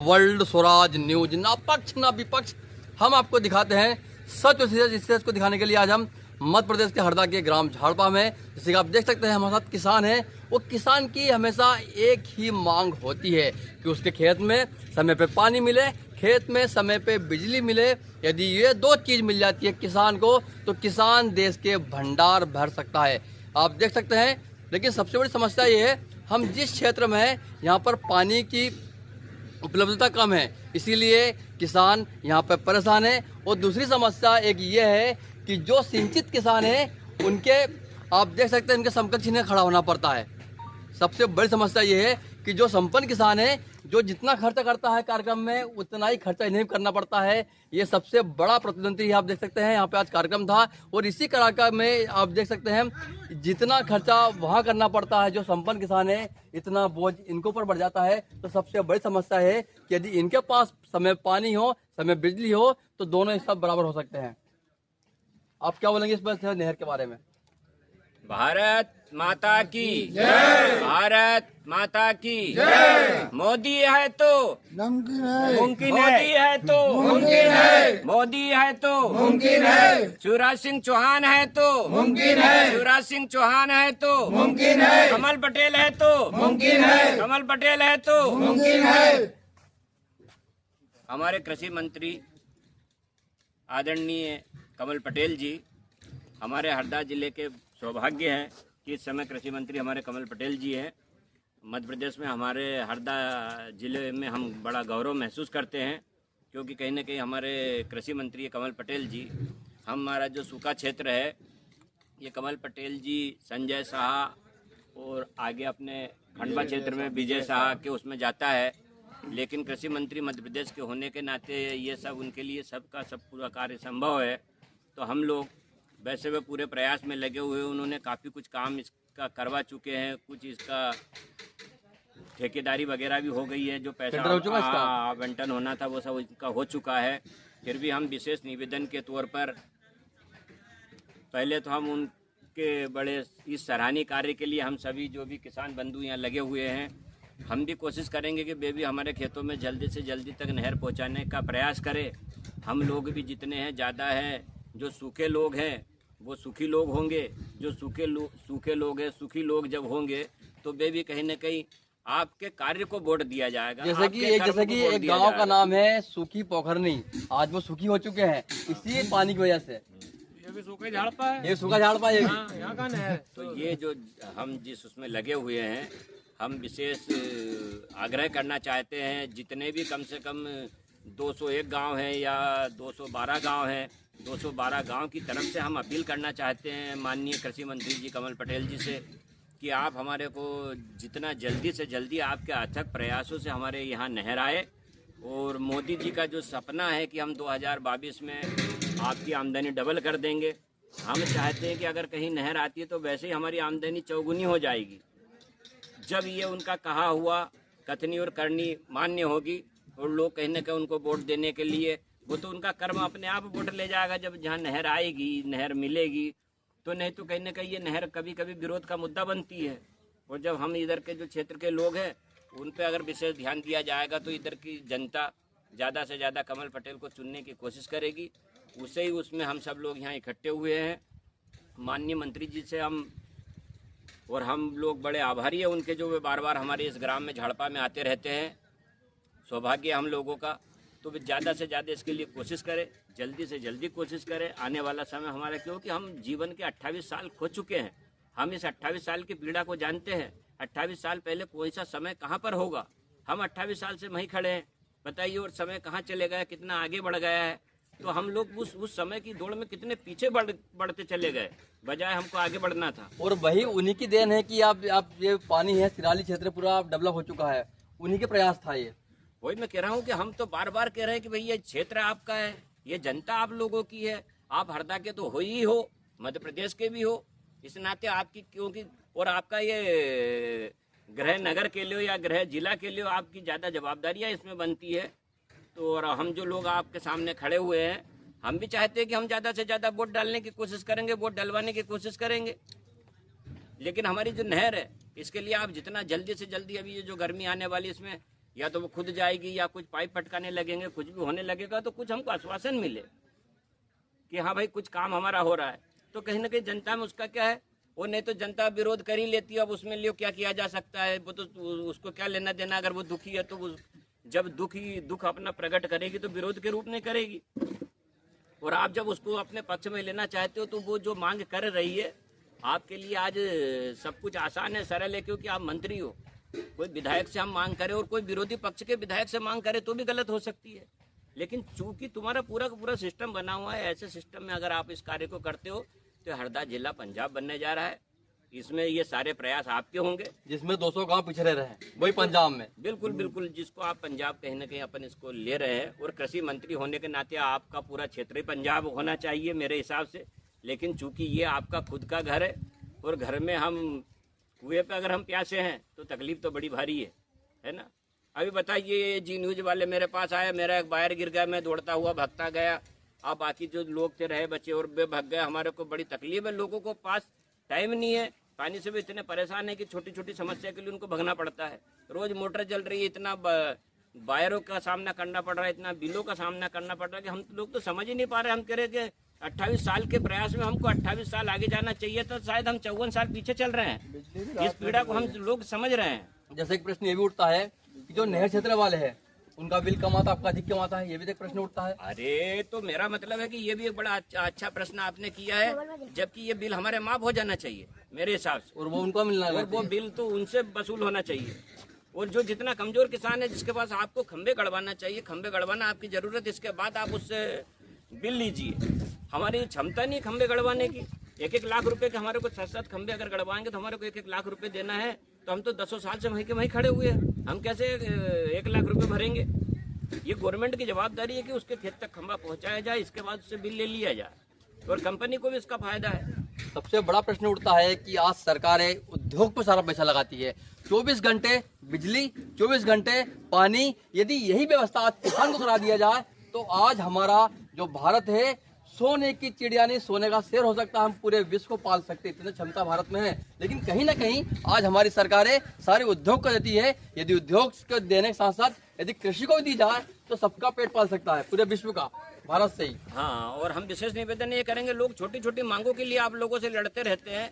World Swaraj news, ना पक्ष ना विपक्ष, हम आपको दिखाते हैं सच और इस सच को दिखाने के लिए आज हम मध्य प्रदेश के हरदा के ग्राम झाड़पा में, जैसे कि आप देख सकते हैं हमारे साथ किसान हैं। वो किसान की हमेशा एक ही मांग होती है कि उसके खेत में समय पे पानी मिले, खेत में समय पे बिजली मिले। यदि ये दो चीज़ मिल जाती है किसान को, तो किसान देश के भंडार भर सकता है। आप देख सकते हैं। लेकिन सबसे बड़ी समस्या ये है, हम जिस क्षेत्र में हैं यहाँ पर पानी की उपलब्धता कम है, इसीलिए किसान यहाँ पर परेशान है। और दूसरी समस्या एक ये है कि जो सिंचित किसान हैं उनके, आप देख सकते हैं, इनके समकक्ष इन्हें खड़ा होना पड़ता है। सबसे बड़ी समस्या ये है कि जो संपन्न किसान है, जो जितना खर्चा करता है कार्यक्रम में, उतना ही खर्चा इन्हें करना पड़ता है। ये सबसे बड़ा प्रतिद्वंदी आप देख सकते हैं। यहाँ पे आज कार्यक्रम था और इसी कार्यक्रम में आप देख सकते हैं जितना खर्चा वहाँ करना पड़ता है जो संपन्न किसान है, इतना बोझ इनके ऊपर बढ़ जाता है। तो सबसे बड़ी समस्या है कि यदि इनके पास समय पानी हो, समय बिजली हो, तो दोनों ही सब बराबर हो सकते हैं। आप क्या बोलेंगे इस पर, नहर के बारे में? भारत माता की जय, भारत माता की जय। मोदी है तो मुमकिन है, मुमकिन है, मोदी है तो मुमकिन है, मोदी है तो मुमकिन है, शिवराज सिंह चौहान है तो मुमकिन है, शिवराज सिंह चौहान है तो मुमकिन है, कमल पटेल है तो मुमकिन है, कमल पटेल है तो मुमकिन है। हमारे कृषि मंत्री आदरणीय कमल पटेल जी हमारे हरदा जिले के सौभाग्य है कि इस समय कृषि मंत्री हमारे कमल पटेल जी हैं। मध्य प्रदेश में हमारे हरदा जिले में हम बड़ा गौरव महसूस करते हैं, क्योंकि कहीं ना कहीं हमारे कृषि मंत्री कमल पटेल जी, हमारा जो सूखा क्षेत्र है ये कमल पटेल जी, संजय शाह और आगे अपने खंडवा क्षेत्र में विजय शाह के उसमें जाता है। लेकिन कृषि मंत्री मध्य प्रदेश के होने के नाते ये सब उनके लिए सबका सब पूरा कार्य संभव है। तो हम लोग वैसे वे पूरे प्रयास में लगे हुए, उन्होंने काफ़ी कुछ काम इसका करवा चुके हैं। कुछ इसका ठेकेदारी वगैरह भी हो गई है, जो पैसा आवंटन होना था वो सब इनका हो चुका है। फिर भी हम विशेष निवेदन के तौर पर पहले तो हम उनके बड़े इस सराहनीय कार्य के लिए हम सभी जो भी किसान बंधु यहाँ लगे हुए हैं, हम भी कोशिश करेंगे कि वे भी हमारे खेतों में जल्दी से जल्दी तक नहर पहुँचाने का प्रयास करें। हम लोग भी जितने हैं ज़्यादा हैं, जो सूखे लोग हैं वो सुखी लोग होंगे, जो सूखे लोग हैं सुखी लोग जब होंगे तो वे भी कहीं ना कहीं आपके कार्य को वोट दिया जाएगा। जैसे कि एक गांव का नाम है सूखी पोखरनी, आज वो सूखी हो चुके हैं इसी पानी की वजह से। ये भी सूखा झाड़पा है, ये सूखा झाड़पा है। यहाँ का है। तो ये जो हम जिस उसमें लगे हुए हैं, हम विशेष आग्रह करना चाहते हैं, जितने भी कम से कम 201 गांव हैं या 212 गांव हैं, 212 गांव की तरफ से हम अपील करना चाहते हैं माननीय कृषि मंत्री जी कमल पटेल जी से कि आप हमारे को जितना जल्दी से जल्दी आपके अथक प्रयासों से हमारे यहाँ नहर आए। और मोदी जी का जो सपना है कि हम 2022 में आपकी आमदनी डबल कर देंगे, हम चाहते हैं कि अगर कहीं नहर आती है तो वैसे ही हमारी आमदनी चौगुनी हो जाएगी, जब ये उनका कहा हुआ कथनी और करनी मान्य होगी। और लोग कहीं ना कहीं उनको वोट देने के लिए, वो तो उनका कर्म अपने आप वोट ले जाएगा जब जहाँ नहर आएगी, नहर मिलेगी। तो नहीं तो कहीं ना कहीं ये नहर कभी कभी विरोध का मुद्दा बनती है। और जब हम इधर के जो क्षेत्र के लोग हैं उन पे अगर विशेष ध्यान दिया जाएगा तो इधर की जनता ज़्यादा से ज़्यादा कमल पटेल को चुनने की कोशिश करेगी। उसे ही उसमें हम सब लोग यहाँ इकट्ठे हुए हैं। माननीय मंत्री जी से हम लोग बड़े आभारी हैं उनके, जो वे बार बार हमारे इस ग्राम में झाड़पा में आते रहते हैं। सौभाग्य हम लोगों का, तो वे ज़्यादा से ज़्यादा इसके लिए कोशिश करें, जल्दी से जल्दी कोशिश करें। आने वाला समय हमारा, क्योंकि हम जीवन के 28 साल खो चुके हैं, हम इस 28 साल की पीड़ा को जानते हैं। 28 साल पहले कोई सा समय कहाँ पर होगा, हम 28 साल से वहीं खड़े हैं, बताइए। और समय कहाँ चले गया, कितना आगे बढ़ गया है। तो हम लोग उस समय की दौड़ में कितने पीछे बढ़ते चले गए, बजाय हमको आगे बढ़ना था। और वही उन्हीं की देन है कि आप ये पानी है सिराली क्षेत्र पूरा डेवलप हो चुका है, उन्हीं के प्रयास था ये। वही मैं कह रहा हूँ कि हम तो बार बार कह रहे हैं कि भाई ये क्षेत्र आपका है, ये जनता आप लोगों की है, आप हरदा के तो हो ही हो, मध्य प्रदेश के भी हो, इस नाते आपकी, क्योंकि और आपका ये गृह नगर के लिए या गृह जिला के लिए आपकी ज़्यादा जवाबदारियाँ इसमें बनती है। तो और हम जो लोग आपके सामने खड़े हुए हैं, हम भी चाहते हैं कि हम ज़्यादा से ज़्यादा वोट डालने की कोशिश करेंगे, वोट डलवाने की कोशिश करेंगे। लेकिन हमारी जो नहर है इसके लिए आप जितना जल्दी से जल्दी, अभी ये जो गर्मी आने वाली इसमें या तो वो खुद जाएगी या कुछ पाइप पटकाने लगेंगे, कुछ भी होने लगेगा तो कुछ हमको आश्वासन मिले कि हाँ भाई कुछ काम हमारा हो रहा है। तो कहीं ना कहीं जनता में उसका क्या है, वो नहीं तो जनता विरोध कर ही लेती है। अब उसमें लियो क्या किया जा सकता है, वो तो उसको क्या लेना देना। अगर वो दुखी है तो जब दुख अपना प्रकट करेगी तो विरोध के रूप में करेगी। और आप जब उसको अपने पक्ष में लेना चाहते हो तो वो जो मांग कर रही है आपके लिए आज सब कुछ आसान है, सरल है, क्योंकि आप मंत्री हो। कोई विधायक से हम मांग करें और कोई विरोधी पक्ष के विधायक से मांग करे तो भी गलत हो सकती है। लेकिन चूंकि तुम्हारा पूरा का पूरा सिस्टम बना हुआ है, ऐसे सिस्टम में अगर आप इस कार्य को करते हो तो हरदा जिला पंजाब बनने जा रहा है। इसमें ये सारे प्रयास आपके होंगे, जिसमें 200 गांव पिछड़े रहे वही पंजाब में। बिल्कुल बिल्कुल, जिसको आप पंजाब कहीं ना कहीं अपन इसको ले रहे हैं। और कृषि मंत्री होने के नाते आपका पूरा क्षेत्र ही पंजाब होना चाहिए मेरे हिसाब से। लेकिन चूंकि ये आपका खुद का घर है और घर में हम कुएं पे अगर हम प्यासे हैं तो तकलीफ तो बड़ी भारी है ना। अभी बताइए, जी न्यूज वाले मेरे पास आए, मेरा एक वायर गिर गया, मैं दौड़ता हुआ भागता गया। अब बाकी जो लोग थे रहे बचे और वे भाग गए। हमारे को बड़ी तकलीफ है, लोगों को पास टाइम नहीं है, पानी से भी इतने परेशान है कि छोटी छोटी समस्या के लिए उनको भगना पड़ता है। रोज मोटर चल रही है, इतना वायरों का सामना करना पड़ रहा है, इतना बिलों का सामना करना पड़ रहा है कि हम लोग तो समझ ही नहीं पा रहे। हम कह रहे कि 28 साल के प्रयास में हमको 28 साल आगे जाना चाहिए था, शायद हम 54 साल पीछे चल रहे हैं। इस पीड़ा को हम लोग समझ रहे हैं। जैसे एक प्रश्न ये भी उठता है कि जो नहर क्षेत्र वाले हैं उनका बिल कम आता, आपका अधिक क्यों आता है, ये भी एक प्रश्न उठता है। अरे तो मेरा मतलब है कि ये भी एक बड़ा अच्छा प्रश्न आपने किया है, जबकि ये बिल हमारे माफ हो जाना चाहिए मेरे हिसाब से। और वो उनको मिलना और वो बिल तो उनसे वसूल होना चाहिए। और जो जितना कमजोर किसान है जिसके पास, आपको खंबे गड़वाना चाहिए, खंबे गड़वाना आपकी जरूरत, इसके बाद आप उससे बिल लीजिए। हमारी क्षमता नहीं खंबे गड़वाने की। 1-1 लाख रुपए के हमारे को 7-7 खंबे अगर गड़वाएंगे तो हमारे को 1-1 लाख रुपए देना है। तो हम तो 10 साल से वहीं के वहीं खड़े हुए हैं, हम कैसे 1 लाख रुपए भरेंगे। ये गवर्नमेंट की जवाबदारी है कि उसके खेत तक खंबा पहुंचाया जाए, इसके बाद उससे बिल ले लिया जाए और कंपनी को भी इसका फायदा है। सबसे बड़ा प्रश्न उठता है कि आज सरकारें उद्योग पर सारा पैसा लगाती है, 24 घंटे बिजली, 24 घंटे पानी। यदि यही व्यवस्था आज किसान को करा दिया जाए तो आज हमारा जो भारत है सोने की चिड़िया नहीं सोने का शेर हो सकता है, हम पूरे विश्व को पाल सकते, इतनी क्षमता भारत में है। लेकिन कहीं ना कहीं आज हमारी सरकारें सारे उद्योग को देती है। यदि उद्योग को देने के साथ साथ यदि कृषि को दी जाए तो सबका पेट पाल सकता है, पूरे विश्व का, भारत से ही। हाँ, और हम विशेष निवेदन ये करेंगे, लोग छोटी छोटी मांगों के लिए आप लोगों से लड़ते रहते हैं।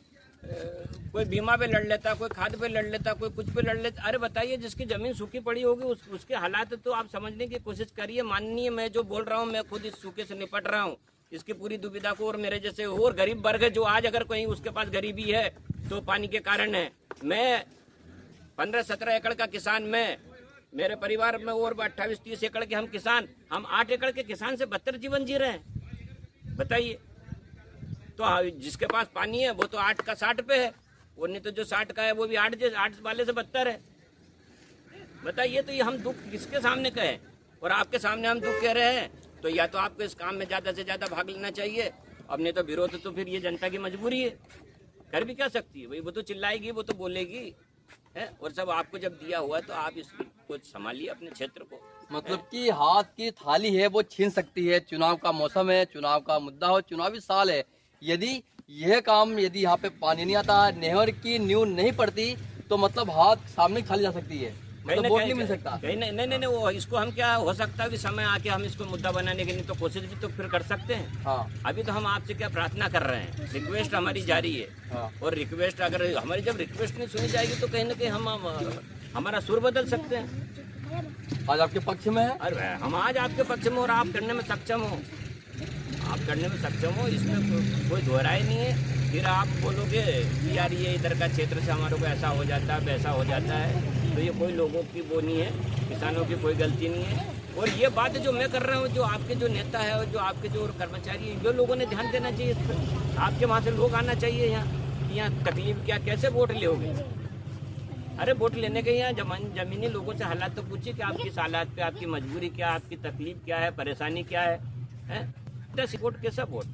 कोई बीमा पे लड़ लेता, कोई खाद पे लड़ लेता, कोई कुछ पे लड़ लेता। अरे बताइए, जिसकी जमीन सूखी पड़ी होगी उसके हालात तो आप समझने की कोशिश करिए। माननीय, मैं जो बोल रहा हूँ, मैं खुद इस सूखे से निपट रहा हूँ, इसकी पूरी दुविधा को। और मेरे जैसे और गरीब वर्ग है जो आज अगर कहीं उसके पास गरीबी है तो पानी के कारण है। मैं 15-17 एकड़ का किसान, मैं, मेरे परिवार में और 28-30 एकड़ के हम किसान, हम 8 एकड़ के किसान से बदतर जीवन जी रहे हैं। बताइए, तो जिसके पास पानी है वो तो 8 का 60 पे है, और नहीं तो जो 60 का है वो भी 8 वाले से बदतर है। बताइए, तो ये हम दुख किसके सामने कहें। और आपके सामने हम दुख कह रहे हैं, तो या तो आपको इस काम में ज्यादा से ज्यादा भाग लेना चाहिए, अब नहीं तो विरोध तो फिर ये जनता की मजबूरी है, कर भी क्या सकती है भाई। वो तो चिल्लाएगी, वो तो बोलेगी है। और सब आपको जब दिया हुआ तो आप इसको संभालिए अपने क्षेत्र को। मतलब कि हाथ की थाली है वो छीन सकती है। चुनाव का मौसम है, चुनाव का मुद्दा हो, चुनावी साल है। यदि यह काम, यदि यहाँ पे पानी नहीं आता, नहर की नींव नहीं पड़ती, तो मतलब हाथ सामने खाली जा सकती है, मतलब वोट नहीं मिल सकता। नहीं, वो इसको हम क्या हो सकता है कि समय आके हम इसको मुद्दा बनाने के लिए तो कोशिश भी तो फिर कर सकते हैं। हाँ, अभी तो हम आपसे क्या प्रार्थना कर रहे हैं, रिक्वेस्ट हमारी जारी है। हाँ। और रिक्वेस्ट अगर हमारी जब रिक्वेस्ट नहीं सुनी जाएगी तो कहीं ना कहीं हम हमारा सुर बदल सकते हैं। आज आपके पक्ष में है। अरे हम आज आपके पक्ष में, और आप करने में सक्षम हो, आप करने में सक्षम हो, इसमें कोई दोहराई नहीं है। फिर आप बोलोगे कि यार ये इधर का क्षेत्र से हमारे को ऐसा हो जाता है, वैसा हो जाता है, तो ये कोई लोगों की वो नहीं है, किसानों की कोई गलती नहीं है। और ये बात जो मैं कर रहा हूँ, जो आपके जो नेता है और जो आपके जो कर्मचारी हैं, जो लोगों ने ध्यान देना चाहिए इस पर। आपके वहाँ से लोग आना चाहिए यहाँ तकलीफ क्या, कैसे वोट लोगे। अरे वोट लेने के यहाँ जमीनी लोगों से हालात तो पूछिए कि आप किस हालात पे, आपकी मजबूरी क्या, आपकी तकलीफ क्या है, परेशानी क्या है? वोट कैसा वोट,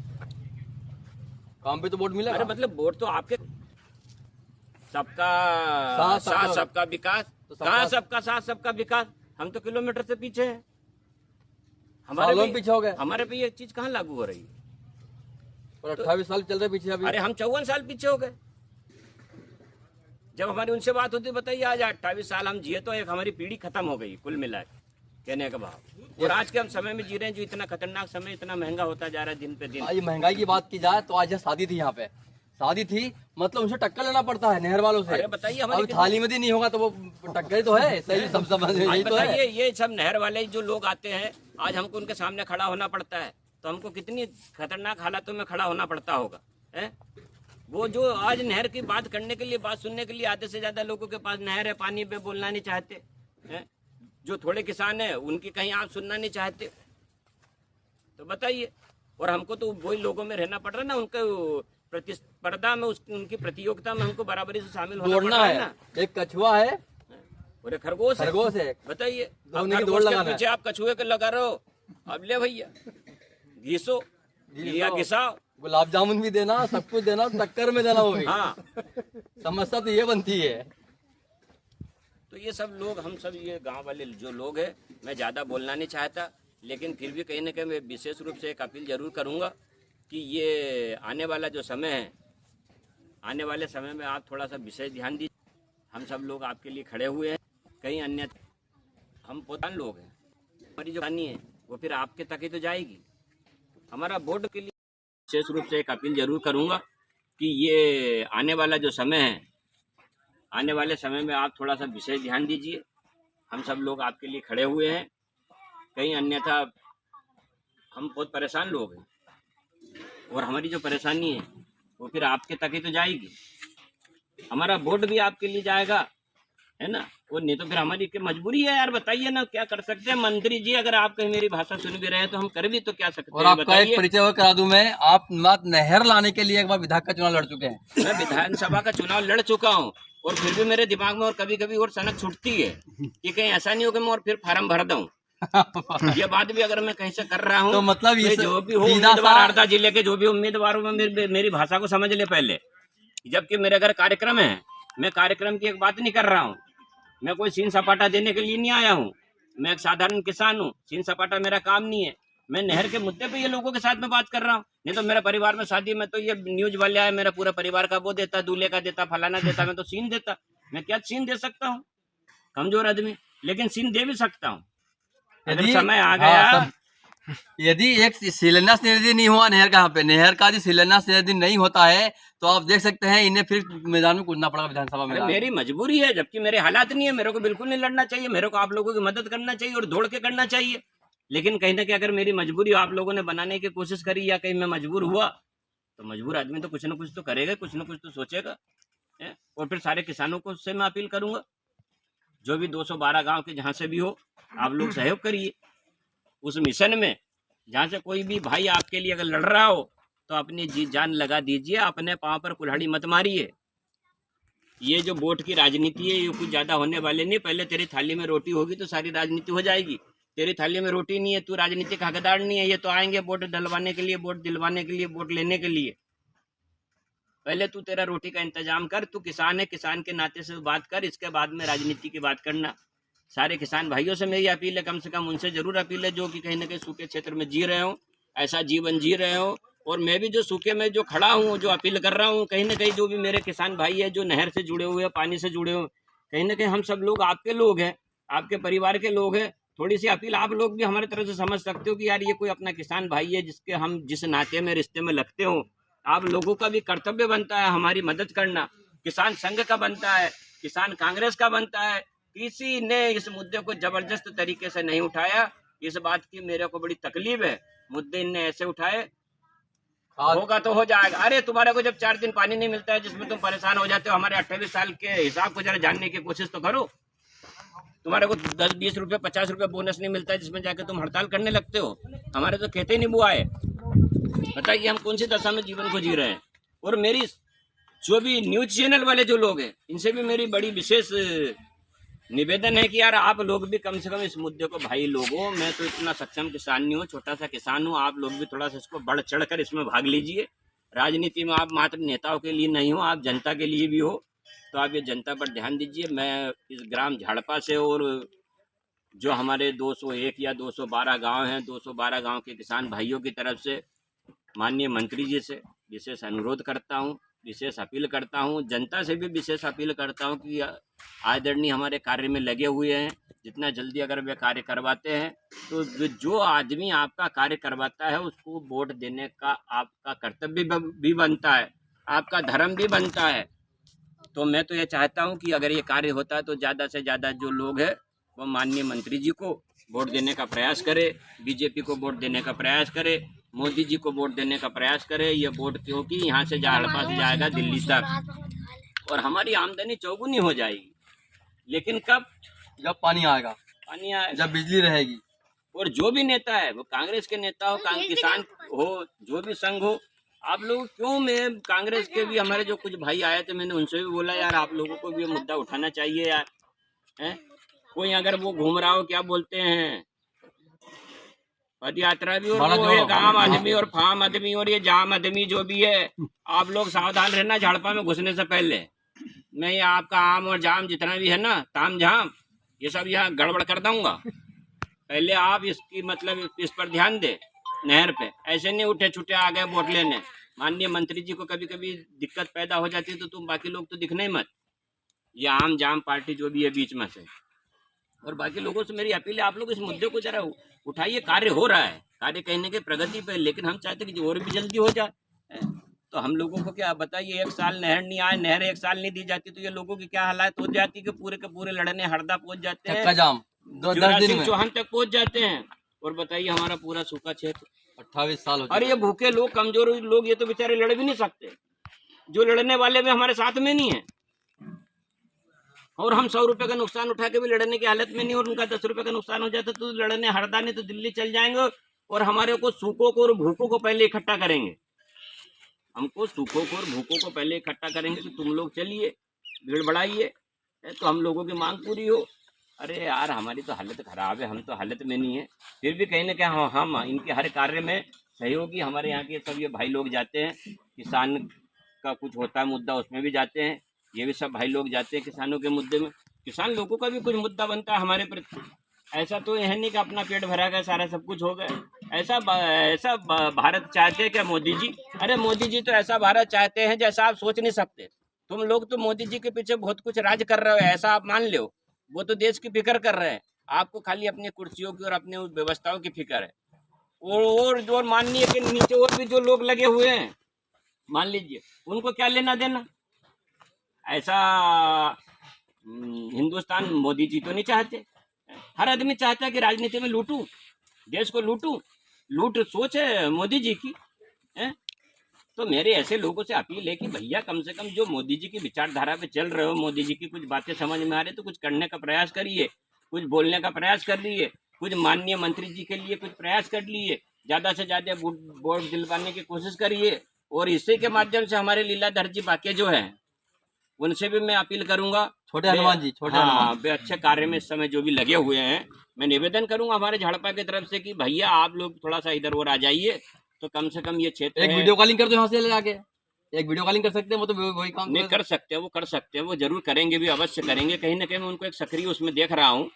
काम पे तो वोट मिला। अरे मतलब वोट तो आपके सबका साथ सबका विकास, कहाँ सबका साथ सबका विकास। हम तो किलोमीटर से पीछे हैं, हमारे पीछे हो गए। हमारे पे ये चीज कहाँ लागू हो रही है। और 28 साल चल रहे पीछे अभी। अरे हम 54 साल पीछे हो गए। जब हमारी उनसे बात होती बताइए आज 28 साल हम जिए तो एक हमारी पीढ़ी खत्म हो गई कुल मिला के, कहने का भाव। और आज के हम समय में जी रहे हैं जो इतना खतरनाक समय, इतना महंगा होता जा रहा है दिन पे दिन। ये महंगाई की बात की जाए तो आज शादी थी, यहाँ पे शादी थी, मतलब उनसे टक्कर लेना पड़ता है नहर वालों से। अरे बताइए हमारी अब थाली में नहीं होगा तो वो टक्कर ही तो है, सही सब समझ आज यही तो है। बताइए ये सब नहर वाले जो लोग आते हैं आज हमको उनके सामने खड़ा होना पड़ता है, तो हमको कितनी खतरनाक हालातों में खड़ा होना पड़ता होगा, है? वो जो आज नहर की बात करने के लिए, बात सुनने के लिए आधे से ज्यादा लोगों के पास नहर है, पानी पे बोलना नहीं चाहते हैं। जो थोड़े किसान हैं उनकी कहीं आप सुनना नहीं चाहते, तो बताइए। और हमको तो वही लोगों में रहना पड़ रहा है ना, उनके प्रतिस्पर्धा में, उनकी प्रतियोगिता में हमको बराबरी से शामिल होना पड़ दौड़ना रहा है है ना। एक कछुआ है और एक खरगोश है। खरगोश है, बताइए दोनों अब की दौड़ खरगोश के लगाना है। पीछे आप कछुए के लगा रहे हो, अब ले भैया घिसो या घिसाओ। गुलाब जामुन भी देना, सब कुछ देना, टक्कर में देना वो भी। हाँ समस्या तो ये बनती है। तो ये सब लोग, हम सब ये गांव वाले जो लोग हैं, मैं ज़्यादा बोलना नहीं चाहता, लेकिन फिर भी कहीं ना कहीं मैं विशेष रूप से एक अपील जरूर करूंगा कि ये आने वाला जो समय है, आने वाले समय में आप थोड़ा सा विशेष ध्यान दीजिए। हम सब लोग आपके लिए खड़े हुए हैं, कहीं अन्य हम पोतान लोग हैं, हमारी जो कहानी है वो फिर आपके तक ही तो जाएगी। हमारा वोट के लिए विशेष रूप से एक अपील जरूर करूंगा कि ये आने वाला जो समय है, आने वाले समय में आप थोड़ा सा विशेष ध्यान दीजिए। हम सब लोग आपके लिए खड़े हुए हैं, कहीं अन्यथा हम बहुत परेशान लोग हैं, और हमारी जो परेशानी है वो फिर आपके तक ही तो जाएगी। हमारा वोट भी आपके लिए जाएगा, है ना, और नहीं तो फिर हमारी क्या मजबूरी है यार, बताइए ना क्या कर सकते हैं। मंत्री जी अगर आप कहीं मेरी भाषा सुन भी रहे हैं तो हम कर भी तो क्या सकते और हैं, आपका एक परिचय और करा दूं मैं, आप मत नहर लाने के लिए एक बार विधायक का चुनाव लड़ चुके हैं। मैं विधानसभा का चुनाव लड़ चुका हूँ, और फिर भी मेरे दिमाग में और कभी कभी और सनक छुटती है कि कहीं ऐसा नहीं हो कि मैं और फिर फार्म भर दूं। ये बात भी अगर मैं कहीं से कर रहा हूँ तो मतलब ये जो भी हो, सीधा उम्मीदवार सा हरदा जिले के जो भी उम्मीदवार हो, मेरी भाषा को समझ ले पहले। जबकि मेरे घर कार्यक्रम है, मैं कार्यक्रम की एक बात नहीं कर रहा हूँ, मैं कोई सीन सपाटा देने के लिए नहीं आया हूँ, मैं एक साधारण किसान हूँ, सीन सपाटा मेरा काम नहीं है। मैं नहर के मुद्दे पे ये लोगों के साथ में बात कर रहा हूँ। नहीं तो मेरे परिवार में शादी में तो ये न्यूज वाले आए, मेरा पूरा परिवार का वो देता, दूल्हे का देता, फलाना देता, मैं तो सीन देता। मैं क्या सीन दे सकता हूँ, कमजोर आदमी, लेकिन सीन दे भी सकता हूँ अगर समय आ गया। यदि एक शिलान्यास निधि नहीं हुआ नहर का, यहाँ पे नहर का यदि शिलान्यास निधि नहीं होता है तो आप देख सकते हैं इन्हें फिर मैदान में कूदना पड़ेगा विधानसभा में। मेरी मजबूरी है, जबकि मेरे हालात नहीं है, मेरे को बिल्कुल नहीं लड़ना चाहिए, मेरे को आप लोगों की मदद करना चाहिए और दौड़ के करना चाहिए। लेकिन कहीं ना कहीं अगर मेरी मजबूरी आप लोगों ने बनाने की कोशिश करी या कहीं मैं मजबूर हुआ, तो मजबूर आदमी तो कुछ ना कुछ तो करेगा, कुछ ना कुछ तो सोचेगा। और फिर सारे किसानों को उससे मैं अपील करूंगा, जो भी 212 गांव के जहां से भी हो, आप लोग सहयोग करिए उस मिशन में। जहां से कोई भी भाई आपके लिए अगर लड़ रहा हो तो अपनी जी जान लगा दीजिए, अपने पांव पर कुल्हाड़ी मत मारिए। ये जो वोट की राजनीति है ये कुछ ज्यादा होने वाले नहीं। पहले तेरी थाली में रोटी होगी तो सारी राजनीति हो जाएगी। तेरी थाली में रोटी नहीं है, तू राजनीति का हकदार नहीं है। ये तो आएंगे वोट डलवाने के लिए, वोट दिलवाने के लिए, वोट लेने के लिए। पहले तू तेरा रोटी का इंतजाम कर, तू किसान है, किसान के नाते से बात कर, इसके बाद में राजनीति की बात करना। सारे किसान भाइयों से मेरी अपील है, कम से कम उनसे जरूर अपील है जो कि कहीं ना कहीं सूखे क्षेत्र में जी रहे हो, ऐसा जीवन जी रहे हो। और मैं भी जो सूखे में जो खड़ा हूँ, जो अपील कर रहा हूँ, कहीं ना कहीं जो भी मेरे किसान भाई है जो नहर से जुड़े हुए हैं, पानी से जुड़े हुए, कहीं ना कहीं हम सब लोग आपके लोग हैं, आपके परिवार के लोग हैं। थोड़ी सी अपील आप लोग भी हमारे तरफ से समझ सकते हो कि यार ये कोई अपना किसान भाई है जिसके हम जिस नाते में रिश्ते में लगते हो। आप लोगों का भी कर्तव्य बनता है हमारी मदद करना। किसान संघ का बनता है, किसान कांग्रेस का बनता है। किसी ने इस मुद्दे को जबरदस्त तरीके से नहीं उठाया, इस बात की मेरे को बड़ी तकलीफ है। मुद्दे इनने ऐसे उठाए, होगा तो हो जाएगा। अरे तुम्हारे को जब 4 दिन पानी नहीं मिलता है जिसमें तुम परेशान हो जाते हो, हमारे 28 साल के हिसाब को जरा जानने की कोशिश तो करो। तुम्हारे को 10-20 रुपए 50 रुपए बोनस नहीं मिलता है जिसमें जाके तुम हड़ताल करने लगते हो। हमारे तो खेते नहीं बुआ है। बताइए हम कौन सी दशा में जीवन को जी रहे हैं। और मेरी जो भी न्यूज चैनल वाले जो लोग हैं, इनसे भी मेरी बड़ी विशेष निवेदन है कि यार आप लोग भी कम से कम इस मुद्दे को, भाई लोगों, मैं तो इतना सक्षम किसान नहीं हूँ, छोटा सा किसान हूँ, आप लोग भी थोड़ा सा इसको बढ़ चढ़ कर इसमें भाग लीजिए। राजनीति में आप मात्र नेताओं के लिए नहीं हो, आप जनता के लिए भी हो, तो आप ये जनता पर ध्यान दीजिए। मैं इस ग्राम झाड़पा से और जो हमारे 201 या 212 गांव हैं, 212 गांव के किसान भाइयों की तरफ से माननीय मंत्री जी से विशेष अनुरोध करता हूं विशेष अपील करता हूँ, जनता से भी विशेष अपील करता हूँ कि आदरणीय हमारे कार्य में लगे हुए हैं, जितना जल्दी अगर वे कार्य करवाते हैं तो जो आदमी आपका कार्य करवाता है उसको वोट देने का आपका कर्तव्य भी बनता है, आपका धर्म भी बनता है। तो मैं तो ये चाहता हूँ कि अगर ये कार्य होता है तो ज़्यादा से ज़्यादा जो लोग हैं वो माननीय मंत्री जी को वोट देने का प्रयास करे, बीजेपी को वोट देने का प्रयास करे, मोदी जी को वोट देने का प्रयास करे। ये वोट क्योंकि यहाँ से झाड़पा से जाएगा दिल्ली तक और हमारी आमदनी चौगुनी हो जाएगी। लेकिन कब? जब पानी आएगा, जब बिजली रहेगी। और जो भी नेता है वो कांग्रेस के नेता हो, किसान हो, जो भी संघ हो, आप लोग क्यों, मैं कांग्रेस के भी हमारे जो कुछ भाई आए थे मैंने उनसे भी बोला यार आप लोगों को भी ये मुद्दा उठाना चाहिए यार, हैं? कोई अगर वो घूम रहा हो क्या बोलते हैं पद यात्रा भी और वो एक आम आदमी और फार्म आदमी और ये जाम आदमी जो भी है, आप लोग सावधान रहना झाड़पा में घुसने से पहले। मैं ये आपका आम और जाम जितना भी है ना, ताम झाम, ये सब यहाँ गड़बड़ कर दूंगा। पहले आप इसकी मतलब इस पर ध्यान दे, नहर पे ऐसे नहीं उठे छुटे आ गए वोट लेने। माननीय मंत्री जी को कभी कभी दिक्कत पैदा हो जाती है तो तुम बाकी लोग तो दिखने ही मत, ये आम जाम पार्टी जो भी है बीच में से। और बाकी लोगों से मेरी अपील है आप लोग इस मुद्दे को जरा उठाइए। कार्य हो रहा है, कार्य कहने के प्रगति पे, लेकिन हम चाहते हैं कि और भी जल्दी हो जाए। तो हम लोगों को क्या बताइए, एक साल नहर नहीं आए, नहर एक साल नहीं दी जाती तो ये लोगों की क्या हालत हो जाती कि पूरे के पूरे लड़ने हरदा पहुंच जाते हैं, चौहान तक पहुंच जाते हैं। और बताइए हमारा पूरा सूखा क्षेत्र 28 साल हो और ये भूखे लोग, कमजोर लोग, ये तो बेचारे लड़ भी नहीं सकते, जो लड़ने वाले भी हमारे साथ में नहीं है। और हम 100 रुपए का नुकसान उठा के भी लड़ने की हालत में नहीं, और उनका 10 रुपए का नुकसान हो जाता तो लड़ने हरदा नहीं तो दिल्ली चल जाएंगे और हमारे को सूखों को और भूखों को पहले इकट्ठा करेंगे। हमको सूखों को और भूखों को पहले इकट्ठा करेंगे कि तुम लोग चलिए भीड़ बढ़ाइए तो हम लोगों की मांग पूरी हो। अरे यार हमारी तो हालत खराब है, हम तो हालत में नहीं है, फिर भी कहीं ना कहीं हम इनके हर कार्य में सहयोगी, हमारे यहाँ के सब ये भाई लोग जाते हैं, किसान का कुछ होता है मुद्दा उसमें भी जाते हैं, ये भी सब भाई लोग जाते हैं किसानों के मुद्दे में, किसान लोगों का भी कुछ मुद्दा बनता है हमारे प्रति। ऐसा तो यह नहीं कि अपना पेट भरा गया सारा सब कुछ हो गया। ऐसा भारत चाहते हैं क्या मोदी जी? अरे मोदी जी तो ऐसा भारत चाहते हैं जैसा आप सोच नहीं सकते। तुम लोग तो मोदी जी के पीछे बहुत कुछ राज कर रहे हो, ऐसा आप मान लो। वो तो देश की फिक्र कर रहे हैं, आपको खाली अपनी कुर्सियों की और अपने व्यवस्थाओं की फिक्र है। और जो माननीय के नीचे और भी जो लोग लगे हुए हैं मान लीजिए, उनको क्या लेना देना। ऐसा हिंदुस्तान मोदी जी तो नहीं चाहते। हर आदमी चाहता है कि राजनीति में लूटूं, देश को लूटूं, लूट सोच है मोदी जी की है। तो मेरे ऐसे लोगों से अपील है कि भैया कम से कम जो मोदी जी की विचारधारा पे चल रहे हो, मोदी जी की कुछ बातें समझ में आ रही तो कुछ करने का प्रयास करिए, कुछ बोलने का प्रयास कर लीजिए, कुछ माननीय मंत्री जी के लिए कुछ प्रयास कर लिए, ज़्यादा से ज़्यादा वोट दिलवाने की कोशिश करिए। और इसी के माध्यम से हमारे लीलाधर जी बाकी जो है उनसे भी मैं अपील करूंगा, छोटे हनुमान जी, छोटे हाँ वे अच्छे कार्य में इस समय जो भी लगे हुए हैं, मैं निवेदन करूंगा हमारे झाड़पा की तरफ से कि भैया आप लोग थोड़ा सा इधर और आ जाइए तो कम से कम ये क्षेत्र एक वीडियो कॉलिंग कर दो यहाँ से ले जाके, एक वीडियो कॉलिंग कर सकते हैं, वो तो वही काम नहीं कर सकते हैं, वो कर सकते हैं, वो जरूर करेंगे भी, अवश्य करेंगे। कहीं ना कहीं मैं उनको एक सक्रिय उसमें देख रहा हूँ,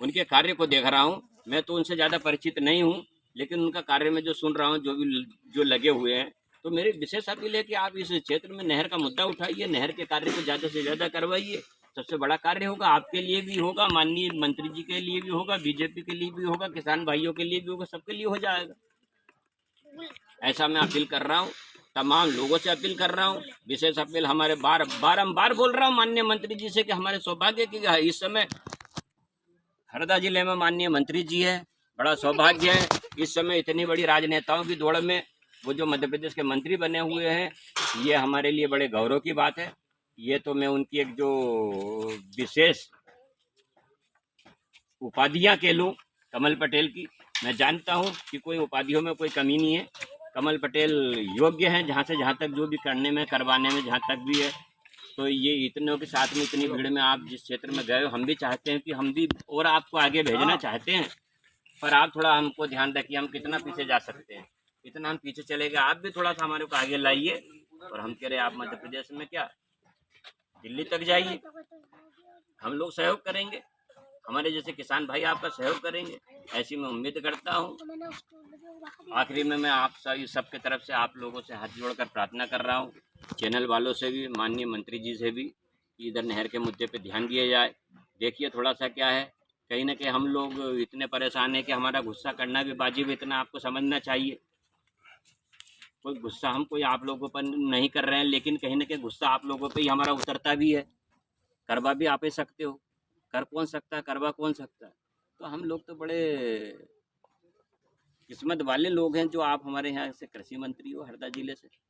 उनके कार्य को देख रहा हूँ। मैं तो उनसे ज़्यादा परिचित नहीं हूँ, लेकिन उनका कार्य में जो सुन रहा हूँ, जो लगे हुए हैं, तो मेरी विशेष अपील है कि आप इस क्षेत्र में नहर का मुद्दा उठाइए, नहर के कार्य को ज़्यादा से ज़्यादा करवाइए। सबसे बड़ा कार्य होगा, आपके लिए भी होगा, माननीय मंत्री जी के लिए भी होगा, बीजेपी के लिए भी होगा, किसान भाइयों के लिए भी होगा, सबके लिए हो जाएगा। ऐसा मैं अपील कर रहा हूँ, तमाम लोगों से अपील कर रहा हूँ। विशेष अपील हमारे बारंबार बोल रहा हूँ माननीय मंत्री जी से कि हमारे सौभाग्य की इस समय हरदा जिले में माननीय मंत्री जी है, बड़ा सौभाग्य है। इस समय इतनी बड़ी राजनेताओं की दौड़ में वो जो मध्य प्रदेश के मंत्री बने हुए हैं, ये हमारे लिए बड़े गौरव की बात है। ये तो मैं उनकी एक जो विशेष उपाधियां कह लूँ कमल पटेल की, मैं जानता हूं कि कोई उपाधियों में कोई कमी नहीं है। कमल पटेल योग्य हैं जहां से जहां तक जो भी करने में, करवाने में जहां तक भी है। तो ये इतनों के साथ में, इतनी भीड़ में आप जिस क्षेत्र में गए हो, हम भी चाहते हैं कि हम भी और आपको आगे भेजना चाहते हैं, पर आप थोड़ा हमको ध्यान रखिए हम कितना पीछे जा सकते हैं। इतना हम पीछे चले गए, आप भी थोड़ा सा हमारे को आगे लाइए। और हम कह रहे हैं आप मध्य प्रदेश में क्या दिल्ली तक जाइए, हम लोग सहयोग करेंगे, हमारे जैसे किसान भाई आपका सहयोग करेंगे, ऐसी मैं उम्मीद करता हूँ। आखिरी में मैं आप सबके तरफ से आप लोगों से हाथ जोड़कर प्रार्थना कर रहा हूँ चैनल वालों से भी, माननीय मंत्री जी से भी, कि इधर नहर के मुद्दे पे ध्यान दिया जाए। देखिए थोड़ा सा क्या है, कहीं ना कहीं हम लोग इतने परेशान हैं कि हमारा गुस्सा करना भी वाजिब, इतना आपको समझना चाहिए। कोई गुस्सा हम कोई आप लोगों पर नहीं कर रहे हैं, लेकिन कहीं ना कहीं गुस्सा आप लोगों पे ही हमारा उतरता भी है। करवा भी आप ही सकते हो, कर कौन सकता है, करवा कौन सकता है। तो हम लोग तो बड़े किस्मत वाले लोग हैं जो आप हमारे यहाँ से कृषि मंत्री हो हरदा जिले से।